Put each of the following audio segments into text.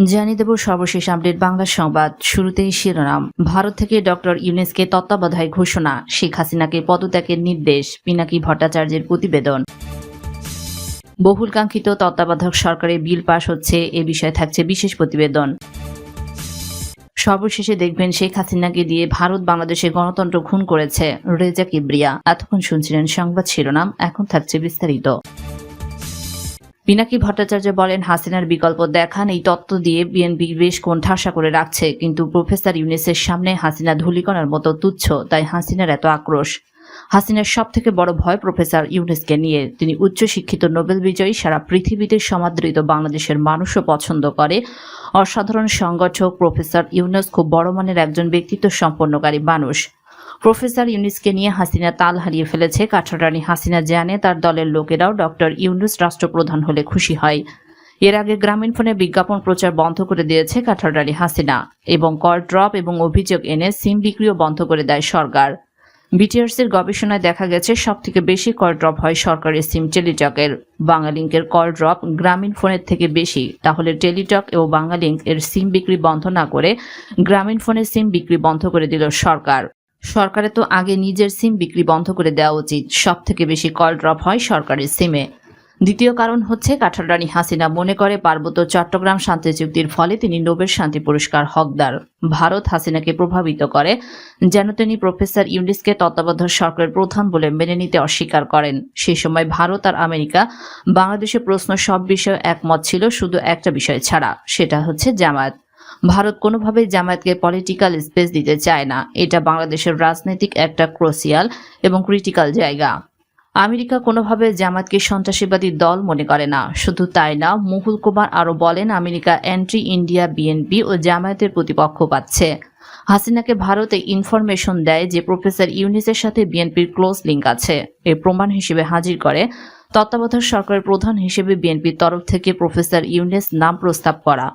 জানিয়ে দেব সর্বশেষ আপডেট বাংলা সংবাদ। শুরুতেই শিরোনাম। ভারত থেকে ডক্টর ইউনূসকে তত্ত্বাবধায়ক ঘোষণা, শেখ হাসিনাকে পদত্যাগের নির্দেশ, পিনাকি ভট্টাচার্যের প্রতিবেদন। বহুলকাঙ্ক্ষিত তত্ত্বাবধায়ক সরকারের বিল পাশ হচ্ছে, এ বিষয়ে থাকছে বিশেষ প্রতিবেদন। সর্বশেষে দেখবেন শেখ হাসিনাকে দিয়ে ভারত বাংলাদেশে গণতন্ত্র খুন করেছে রেজা কিবরিয়া। এতক্ষণ শুনছিলেন সংবাদ শিরোনাম, এখন থাকছে বিস্তারিত। পিনাকি ভট্টাচার্য বলেন, হাসিনার বিকল্প দেখান এই তত্ত্ব দিয়ে বিএনপি বেশ কোণঠাসা করে রাখছে, কিন্তু প্রফেসর ইউনূসের সামনে হাসিনা ধূলিকণার মতো তুচ্ছ, তাই হাসিনার এত আক্রোশ। হাসিনার সব থেকে বড় ভয় প্রফেসর ইউনূসকে নিয়ে। তিনি উচ্চশিক্ষিত, নোবেল বিজয়ী, সারা পৃথিবীতে সমাদৃত, বাংলাদেশের মানুষও পছন্দ করে। অসাধারণ সংগঠক প্রফেসর ইউনূস খুব বড় মানের একজন ব্যক্তিত্ব সম্পন্নকারী মানুষ। প্রফেসর ইউনূসকে নিয়ে হাসিনা তাল হারিয়ে ফেলেছে। কাঠরানি হাসিনা জানে তার দলের লোকেরাও ডক্টর ইউনূস রাষ্ট্রপ্রধান হলে খুশি হয়। এর আগে গ্রামীণফোনে বিজ্ঞাপন প্রচার বন্ধ করে দিয়েছে কাঠরানি হাসিনা, এবং কর ড্রপ এবং অভিযোগ এনে সিম বিক্রিও বন্ধ করে দেয় সরকার। বিটিআরসির গবেষণায় দেখা গেছে সবথেকে বেশি কর ড্রপ হয় সরকারি সিম টেলিটকের। বাংলালিংকের কর ড্রপ গ্রামীণফোনের থেকে বেশি। তাহলে টেলিটক ও বাংলালিংক এর সিম বিক্রি বন্ধ না করে গ্রামীণফোনের সিম বিক্রি বন্ধ করে দিল সরকার। সরকারের তো আগে নিজের সিম বিক্রি বন্ধ করে দেওয়া উচিত। সব থেকে বেশি কল ড্রপ হয় সরকারি সিমে। দ্বিতীয় কারণ হচ্ছে, কাঠরানি হাসিনা মনে করে পার্বত্য চট্টগ্রাম শান্তি চুক্তির ফলে তিনি নোবেল শান্তি পুরস্কার হকদার। ভারত হাসিনাকে প্রভাবিত করে যেন তিনি প্রফেসর ইউনূসকে তত্ত্বাবধায়ক সরকারের প্রধান বলে মেনে নিতে অস্বীকার করেন। সেই সময় ভারত আর আমেরিকা বাংলাদেশের প্রশ্ন সব বিষয়ে একমত ছিল, শুধু একটা বিষয় ছাড়া, সেটা হচ্ছে জামায়াত। ভারত কোনোভাবেই জামায়াতকে পলিটিক্যাল স্পেস দিতে চায় না। এটা বাংলাদেশের রাজনৈতিক একটা ক্রুশিয়াল এবং ক্রিটিক্যাল জায়গা। আমেরিকা কোনোভাবে জামায়াতকে সন্ত্রাসবাদী দল মনে করে না। শুধু তাই না, মুহুল কুমার আরও বলেন, আমেরিকা অ্যান্টি ইন্ডিয়া বিএনপি ও জামায়াতের প্রতিপক্ষ পাচ্ছে। হাসিনাকে ভারতে ইনফরমেশন দেয় যে প্রফেসর ইউনূসের সাথে বিএনপির ক্লোজ লিঙ্ক আছে। এর প্রমাণ হিসেবে হাজির করে তত্ত্বাবধায়ক সরকারের প্রধান হিসেবে বিএনপির তরফ থেকে প্রফেসর ইউনূস নাম প্রস্তাব করা।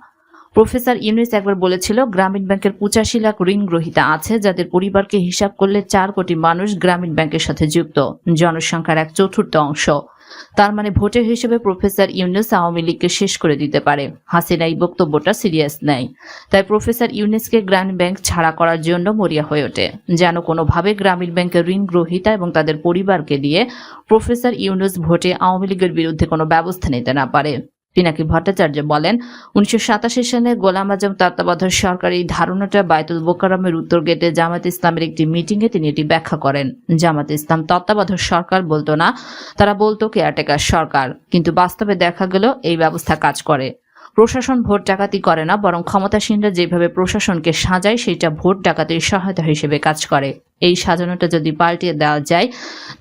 প্রফেসর ইউনূস একবার বলেছিল, গ্রামীণ ব্যাংকের 85 লাখ ঋণ গ্রহীতা আছে, যাদের পরিবারকে হিসাব করলে 4 কোটি মানুষ গ্রামীণ ব্যাংকের সাথে যুক্ত, জনসংখ্যার 1/4 অংশ। তার মানে ভোটের হিসেবে প্রফেসর ইউনূস আওয়ামী লীগকে শেষ করে দিতে পারে। হাসিনা এই বক্তব্যটা সিরিয়াস নেয়, তাই প্রফেসর ইউনূসকে গ্রামীণ ব্যাংক ছাড়া করার জন্য মরিয়া হয়ে ওঠে, যেন কোনোভাবে গ্রামীণ ব্যাংকের ঋণ গ্রহীতা এবং তাদের পরিবারকে দিয়ে প্রফেসর ইউনূস ভোটে আওয়ামী লীগের বিরুদ্ধে কোনো ব্যবস্থা নিতে না পারে। পিনাকি ভট্টাচার্য বলেন, 1987 সালে গোলাম আজম তত্ত্বাবধায়ক সরকার এই ধারণাটা বায়তুল মোকাররমের উত্তর গেটে জামাত ইসলামের একটি মিটিংয়ে তিনি এটি ব্যাখ্যা করেন। জামাত ইসলাম তত্ত্বাবধায়ক সরকার বলতো না, তারা বলতো কেয়ারটেকার সরকার। কিন্তু বাস্তবে দেখা গেল এই ব্যবস্থা কাজ করে। প্রশাসন ভোট ডাকাতি করে না, বরং ক্ষমতাসীনরা যেভাবে প্রশাসনকে সাজায় সেটা ভোট ডাকাতির সহায়তা হিসেবে কাজ করে। এই সাজানোটা যদি পাল্টিয়ে দেওয়া যায়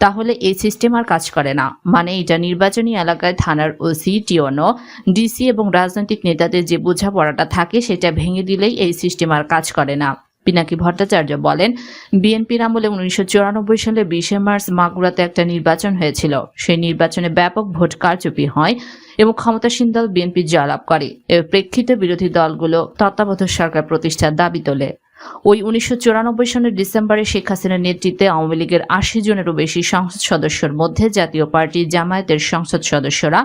তাহলে এই সিস্টেম আর কাজ করে না। মানে এটা নির্বাচনী এলাকায় থানার ওসি, টিওনো, ডিসি এবং রাজনৈতিক নেতাদের যে বোঝাপড়াটা থাকে সেটা ভেঙে দিলেই এই সিস্টেম আর কাজ করে না। পিনাকি ভট্টাচার্য বলেন, বিএনপির আমলে 1994 সালে 20 মার্চ মাগুরাতে একটা নির্বাচন হয়েছিল। সেই নির্বাচনে ব্যাপক ভোট কারচুপি হয় এবং ক্ষমতাসীন দল বিএনপি জয়লাভ করে। এর প্রেক্ষিতে বিরোধী দলগুলো তত্ত্বাবধায়ক সরকার প্রতিষ্ঠার দাবি তোলে। ওই 1994 সালের ডিসেম্বরে শেখ হাসিনার নেতৃত্বে আওয়ামী লীগের 80 জনেরও বেশি সংসদ সদস্যের মধ্যে জাতীয় পার্টি, জামায়াতের সংসদ সদস্যরা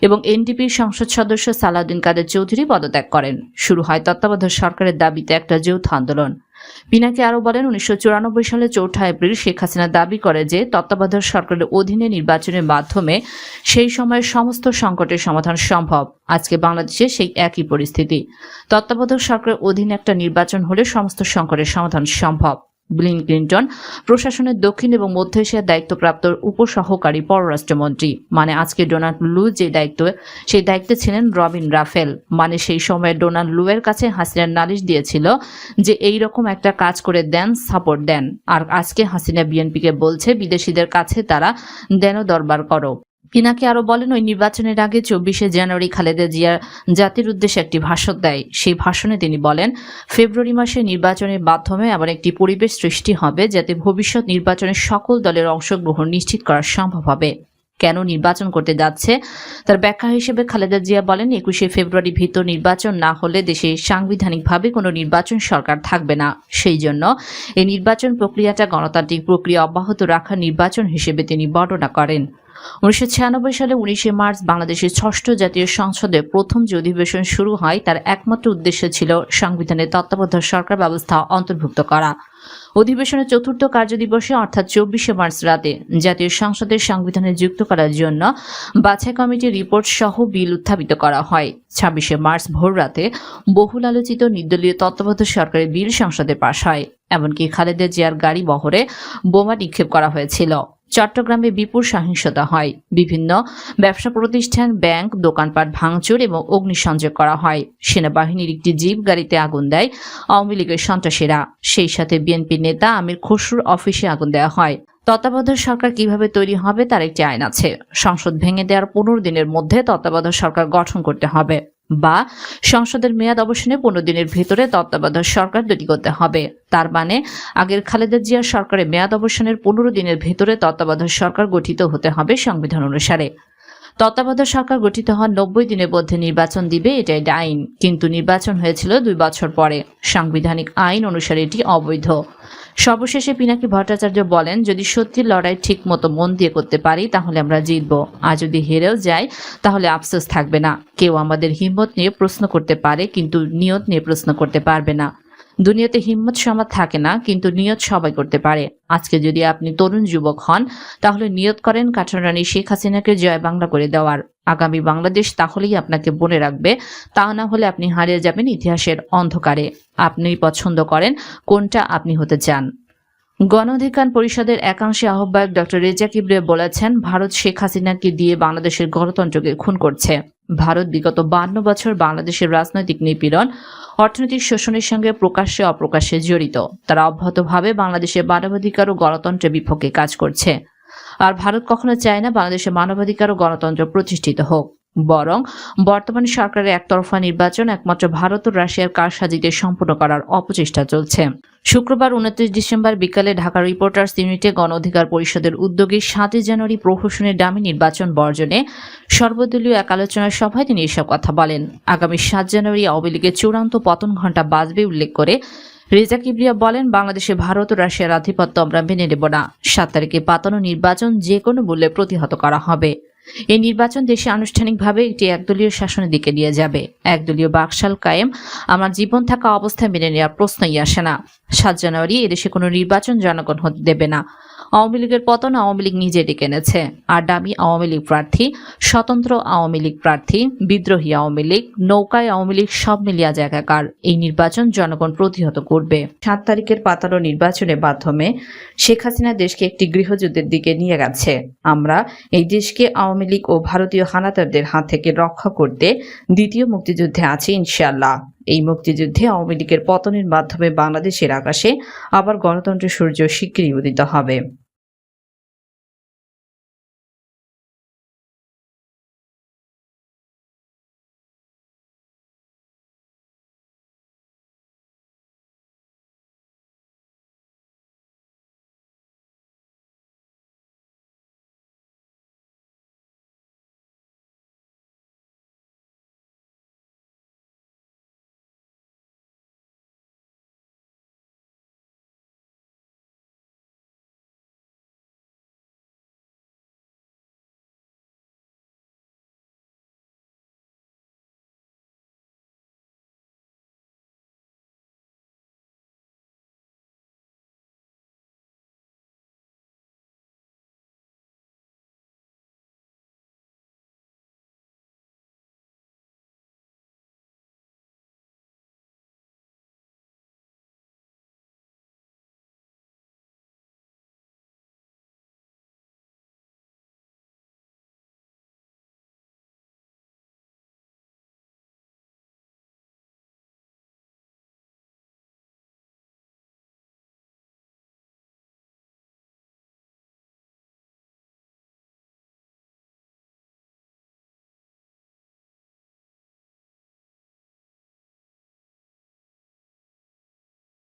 এবং এনডিপির সংসদ সদস্য সালাউদ্দিন কাদের চৌধুরী পদত্যাগ করেন। শুরু হয় তত্ত্বাবধায়ক সরকারের দাবিতে একটা যৌথ আন্দোলন। পিনাকি আরও বলেন, 1994 সালে 4 এপ্রিল শেখ হাসিনা দাবি করে যে তত্ত্বাবধায়ক সরকারের অধীনে নির্বাচনের মাধ্যমে সেই সময়ের সমস্ত সংকটের সমাধান সম্ভব। আজকে বাংলাদেশে সেই একই পরিস্থিতি। তত্ত্বাবধায়ক সরকারের অধীনে একটা নির্বাচন হলে সমস্ত সংকটের সমাধান সম্ভব। বিল ক্লিন্টন প্রশাসনের দক্ষিণ এবং মধ্য এশিয়ার দায়িত্বপ্রাপ্ত উপসহকারী পররাষ্ট্রমন্ত্রী। মানে আজকে ডোনাল্ড লু যে সেই দায়িত্বে ছিলেন রবিন রাফেল। মানে সেই সময় ডোনাল্ড লুয়ের কাছে হাসিনা নালিশ দিয়েছিল যে এই রকম একটা কাজ করে দেন, সাপোর্ট দেন। আর আজকে হাসিনা বিএনপিকে বলছে বিদেশিদের কাছে তারা দেন দরবার করো। পিনাকি আরও বলেন, ওই নির্বাচনের আগে 24 জানুয়ারি খালেদা জিয়া জাতির উদ্দেশ্যে একটি ভাষণ দেয়। সেই ভাষণে তিনি বলেন, ফেব্রুয়ারি মাসে নির্বাচনের মাধ্যমে এমন একটি পরিবেশ সৃষ্টি হবে যাতে ভবিষ্যৎ নির্বাচনে সকল দলের অংশগ্রহণ নিশ্চিত করা সম্ভব হবে। কেন নির্বাচন করতে যাচ্ছে তার ব্যাখ্যা হিসেবে খালেদা জিয়া বলেন, 21 ফেব্রুয়ারি ভিতর নির্বাচন না হলে দেশে সাংবিধানিকভাবে কোনো নির্বাচন সরকার থাকবে না। সেই জন্য এই নির্বাচন প্রক্রিয়াটা গণতান্ত্রিক প্রক্রিয়া অব্যাহত রাখা নির্বাচন হিসেবে তিনি বর্ণনা করেন। 1996 সালে 19 মার্চ বাংলাদেশের ষষ্ঠ জাতীয় সংসদের প্রথম যে অধিবেশন শুরু হয় তার একমাত্র উদ্দেশ্য ছিল সংবিধানের তত্ত্বাবধায়ক সরকার ব্যবস্থা অন্তর্ভুক্ত করা। অধিবেশনের চতুর্থ কার্যদিবসে অর্থাৎ 24 মার্চ রাতে জাতীয় সংসদের সংবিধানে যুক্ত করার জন্য বাছাই কমিটির রিপোর্ট সহ বিল উত্থাপিত করা হয়। 26 মার্চ ভোর রাতে বহুল আলোচিত নির্দলীয় তত্ত্বাবধায়ক সরকারের বিল সংসদে পাশ হয়। এমনকি খালেদা জিয়ার গাড়ি বহরে বোমা নিক্ষেপ করা হয়েছিল। চট্টগ্রামে বিপুল সহিংসতা হয়। বিভিন্ন ব্যবসা প্রতিষ্ঠান, ব্যাংক, দোকানপাট ভাঙচুর এবং অগ্নিসংযোগ করা হয়। সেনাবাহিনীর একটি জিপ গাড়িতে আগুন দেয় আওয়ামী লীগের সন্ত্রাসীরা। সেই সাথে বিএনপি নেতা আমির খসরুর অফিসে আগুন দেওয়া হয়। তত্ত্বাবধায়ক সরকার কিভাবে তৈরি হবে তার একটি আইন আছে। সংসদ ভেঙে দেওয়ার 15 দিনের মধ্যে তত্ত্বাবধায়ক সরকার গঠন করতে হবে, বা সংসদের মেয়াদ অবসানে 15 দিনের ভেতরে তত্ত্বাবধায়ক সরকার তৈরি করতে হবে। তার মানে আগের খালেদা জিয়ার সরকারের মেয়াদ অবসানের 15 দিনের ভেতরে তত্ত্বাবধায়ক সরকার গঠিত হতে হবে সংবিধান অনুসারে। তত্ত্বাবধায়ক সরকার গঠিত হওয়ার 90 দিনের মধ্যে নির্বাচন দিবে, এটাই আইন। কিন্তু নির্বাচন হয়েছিল 2 বছর পরে। সাংবিধানিক আইন অনুসারে এটি অবৈধ। সর্বশেষে পিনাকি ভট্টাচার্য বলেন, যদি সত্যি লড়াই ঠিক মতো মন দিয়ে করতে পারি তাহলে আমরা জিতব, আর যদি হেরেও যাই তাহলে আফসোস থাকবে না। কেউ আমাদের হিম্মত নিয়ে প্রশ্ন করতে পারে কিন্তু নিয়ত নিয়ে প্রশ্ন করতে পারবে না। দুনিয়াতে হিম্মত সমান থাকে না, কিন্তু নিয়ত সবাই করতে পারে। আজকে যদি আপনি তরুণ যুবক হন তাহলে নিয়ত করেন কাঠরানি শেখ হাসিনাকে জয় বাংলা করে দেওয়ার। আগামী বাংলাদেশ তাহলেই আপনাকে বনে রাখবে, তা না হলে আপনি হারিয়ে যাবেন ইতিহাসের অন্ধকারে। আপনি পছন্দ করেন কোনটা, আপনি হতে চান। গণ অধিকার পরিষদের একাংশে আহ্বায়ক ডক্টর রেজা কিবরিয়া বলেছেন, ভারত শেখ হাসিনাকে দিয়ে বাংলাদেশের গণতন্ত্রকে খুন করছে। ভারত বিগত 52 বছর বাংলাদেশের রাজনৈতিক নিপীড়ন, অর্থনৈতিক শোষণের সঙ্গে প্রকাশ্যে অপ্রকাশ্যে জড়িত। তারা অব্যাহতভাবে বাংলাদেশের মানবাধিকার ও গণতন্ত্রের বিপক্ষে কাজ করছে। আর ভারত কখনো চায় না বাংলাদেশে মানবাধিকার ও গণতন্ত্র প্রতিষ্ঠিত হোক। বরং বর্তমান সরকারের একতরফা নির্বাচন একমাত্র ভারত ও রাশিয়ার কারসাজিতে সম্পূর্ণ করার অপচেষ্টা চলছে। শুক্রবার 29 ডিসেম্বর বিকালে ঢাকা রিপোর্টার্স ইউনিটে গণ অধিকার পরিষদের উদ্যোগে 7 জানুয়ারি প্রহসনের ডামি নির্বাচন বর্জনে সর্বদলীয় এক আলোচনা সভায় তিনি এসব কথা বলেন। আগামী 7 জানুয়ারি আওয়ামী লীগের চূড়ান্ত পতন ঘণ্টা বাজবে উল্লেখ করে রেজা কিবরিয়া বলেন, বাংলাদেশে ভারত ও রাশিয়ার আধিপত্য আমরা মেনে নেব না। 7 তারিখে পাতানো নির্বাচন যে কোনো মূল্যে প্রতিহত করা হবে। এই নির্বাচন দেশে আনুষ্ঠানিকভাবে একটি একদলীয় শাসনের দিকে নিয়ে যাবে। একদলীয় বাকশাল কায়েম আমার জীবন থাকা অবস্থায় মেনে নেওয়ার প্রশ্নই আসে না। 7 জানুয়ারি এদেশে কোনো নির্বাচন জনগণ হতে দেবে না। আওয়ামী লীগের পতন আওয়ামী লীগ নিজে ডেকে এনেছে। আর ডামি আওয়ামী লীগ প্রার্থী, স্বতন্ত্র আওয়ামী লীগ প্রার্থী, বিদ্রোহী আওয়ামী লীগ, নৌকায় আওয়ামী লীগ সব মিলিয়া জায়গাকার। এই নির্বাচন জনগণ প্রতিহত করবে। 7 তারিখের পাতানো নির্বাচনের মাধ্যমে শেখ হাসিনা দেশকে একটি গৃহযুদ্ধের দিকে নিয়ে গেছে। আমরা এই দেশকে আওয়ামী লীগ ও ভারতীয় হানাদারদের হাত থেকে রক্ষা করতে দ্বিতীয় মুক্তিযুদ্ধে আছি ইনশাআল্লাহ। এই মুক্তিযুদ্ধে আওয়ামী লীগের পতনের মাধ্যমে বাংলাদেশের আকাশে আবার গণতন্ত্রের সূর্য শিগগিরই উদিত হবে।